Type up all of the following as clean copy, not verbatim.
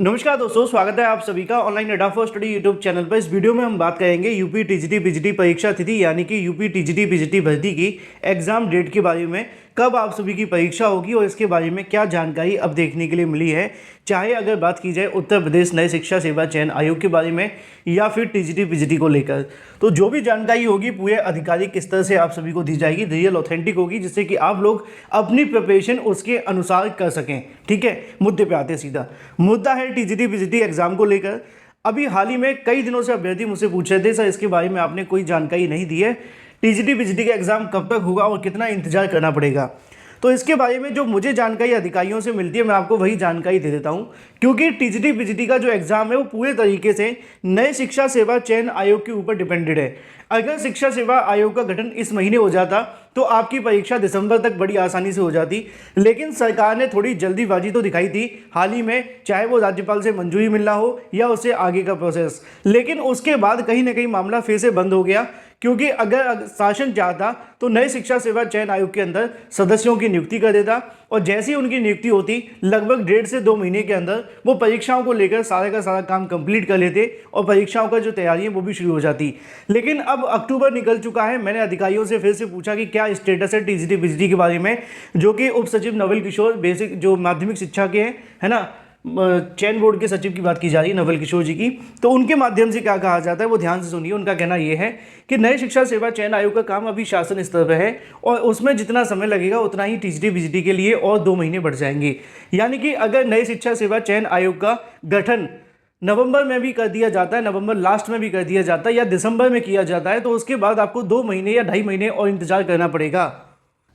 नमस्कार दोस्तों, स्वागत है आप सभी का ऑनलाइन अड्डा फॉर स्टडी यूट्यूब चैनल पर। इस वीडियो में हम बात करेंगे यूपी टीजीटी पीजीटी परीक्षा तिथि यानी कि यूपी टीजीटी पीजीटी भर्ती की एग्जाम डेट के बारे में। कब आप सभी की परीक्षा होगी और इसके बारे में क्या जानकारी अब देखने के लिए मिली है। चाहे अगर बात की जाए उत्तर प्रदेश नए शिक्षा सेवा चयन आयोग के बारे में या फिर टीजीटी पीजीटी को लेकर, तो जो भी जानकारी होगी पूरे आधिकारिक स्तर से आप सभी को दी जाएगी, रियल ऑथेंटिक होगी, जिससे कि आप लोग अपनी प्रिपरेशन उसके अनुसार कर सकें। ठीक है, मुद्दे पे आते सीधा। मुद्दा है टीजीटी पीजीटी एग्जाम को लेकर। अभी हाल ही में कई दिनों से अभ्यर्थी मुझसे पूछ रहे थे, सर इसके बारे में आपने कोई जानकारी नहीं दी है, टीजीटी पीजीटी का एग्जाम कब तक होगा और कितना इंतजार करना पड़ेगा। तो इसके बारे में जो मुझे जानकारी अधिकारियों से मिलती है, मैं आपको वही जानकारी दे देता हूं। क्योंकि टीजीटी पीजीटी का जो एग्जाम है वो पूरे तरीके से नए शिक्षा सेवा चयन आयोग के ऊपर डिपेंडेड है। अगर शिक्षा सेवा आयोग का गठन इस महीने हो जाता तो आपकी परीक्षा दिसंबर तक बड़ी आसानी से हो जाती, लेकिन सरकार ने थोड़ी जल्दीबाजी तो दिखाई थी हाल ही में, चाहे वो राज्यपाल से मंजूरी मिलना हो या उससे आगे का प्रोसेस। लेकिन उसके बाद कहीं ना कहीं मामला फिर से बंद हो गया, क्योंकि अगर शासन चाहता तो नए शिक्षा सेवा चयन आयोग के अंदर सदस्यों की नियुक्ति कर देता और जैसी उनकी नियुक्ति होती लगभग 1.5 से 2 महीने के अंदर वो परीक्षाओं को लेकर सारे का सारा काम कंप्लीट कर लेते और परीक्षाओं का जो तैयारी है वो भी शुरू हो जाती। लेकिन अब अक्टूबर निकल चुका है। मैंने अधिकारियों से फिर से पूछा कि क्या स्टेटस है टीजीटी पीजीटी के बारे में, जो कि उप सचिव नवल किशोर, बेसिक जो माध्यमिक शिक्षा के हैं, है ना, चयन बोर्ड के सचिव की बात की जा रही है नवल किशोर जी की। तो उनके माध्यम से क्या कहा जाता है वो ध्यान से सुनिए। उनका कहना यह है कि नए शिक्षा सेवा चयन आयोग का काम अभी शासन स्तर पर है और उसमें जितना समय लगेगा उतना ही टीजीटी पीजीटी के लिए और 2 महीने बढ़ जाएंगे। यानी कि अगर नए शिक्षा सेवा चयन आयोग का गठन नवंबर में भी कर दिया जाता है, नवंबर लास्ट में भी कर दिया जाता है या दिसंबर में किया जाता है, तो उसके बाद आपको 2 महीने या 2.5 महीने और इंतजार करना पड़ेगा।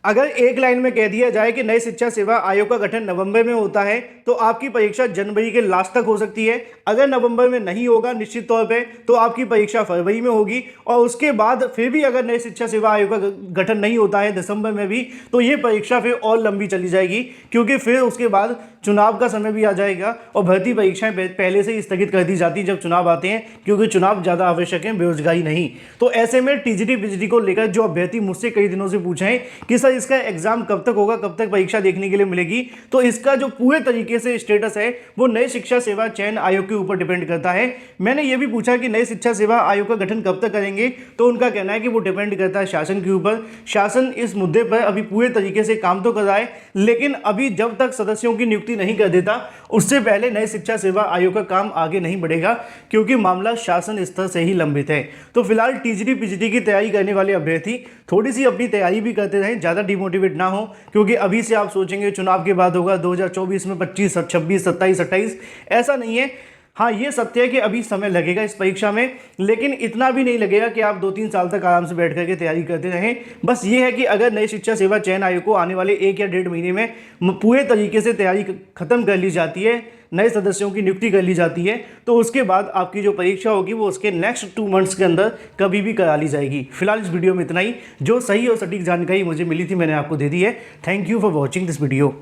अगर एक लाइन में कह दिया जाए कि नई शिक्षा सेवा आयोग का गठन नवंबर में होता है तो आपकी परीक्षा जनवरी के लास्ट तक हो सकती है। अगर नवंबर में नहीं होगा निश्चित तौर पे तो आपकी परीक्षा फरवरी में होगी और उसके बाद फिर भी अगर नई शिक्षा सेवा आयोग का गठन नहीं होता है दिसंबर में भी, तो ये परीक्षा फिर और लंबी चली जाएगी, क्योंकि फिर उसके बाद चुनाव का समय भी आ जाएगा और भर्ती परीक्षाएं पहले से ही स्थगित कर दी जाती जब चुनाव आते हैं, क्योंकि चुनाव ज़्यादा आवश्यक है, बेरोजगारी नहीं। तो ऐसे में टीजीटी पीजीटी को लेकर जो अभ्यर्थी मुझसे कई दिनों से पूछे हैं कि सर इसका एग्जाम कब तक होगा, कब तक परीक्षा देखने के लिए मिलेगी, तो इसका जो पूरे तरीके से स्टेटस है वो नए शिक्षा सेवा चयन आयोग के ऊपर डिपेंड करता है। मैंने ये भी पूछा कि नए शिक्षा सेवा आयोग का गठन कब तक करेंगे, तो उनका कहना है कि वो डिपेंड करता है शासन के ऊपर। शासन इस मुद्दे पर अभी पूरे तरीके से काम तो कर रहा है, लेकिन अभी जब तक सदस्यों की नियुक्ति नहीं कर देता उससे पहले नए शिक्षा सेवा आयोग का काम आगे नहीं बढ़ेगा, क्योंकि मामला शासन स्तर से ही लंबित है। तो फिलहाल टीजीटी पीजीटी की तैयारी करने वाले अभ्यर्थी थोड़ी सी अपनी तैयारी भी करते रहें, ज़्यादा डिमोटिवेट ना हो, क्योंकि अभी से आप सोचेंगे चुनाव के बाद होगा 2024 में 25, 26, 27, 28, ऐसा नहीं है। हाँ, ये सत्य है कि अभी समय लगेगा इस परीक्षा में, लेकिन इतना भी नहीं लगेगा कि आप 2-3 साल तक आराम से बैठ करके तैयारी करते रहें। बस ये है कि अगर नई शिक्षा सेवा चयन आयोग को आने वाले 1 या 1.5 महीने में पूरे तरीके से तैयारी खत्म कर ली जाती है, नए सदस्यों की नियुक्ति कर ली जाती है, तो उसके बाद आपकी जो परीक्षा होगी वो उसके नेक्स्ट 2 मंथ्स के अंदर कभी भी करा ली जाएगी। फिलहाल इस वीडियो में इतना ही। जो सही और सटीक जानकारी मुझे मिली थी मैंने आपको दे दी है। Thank you for watching this video.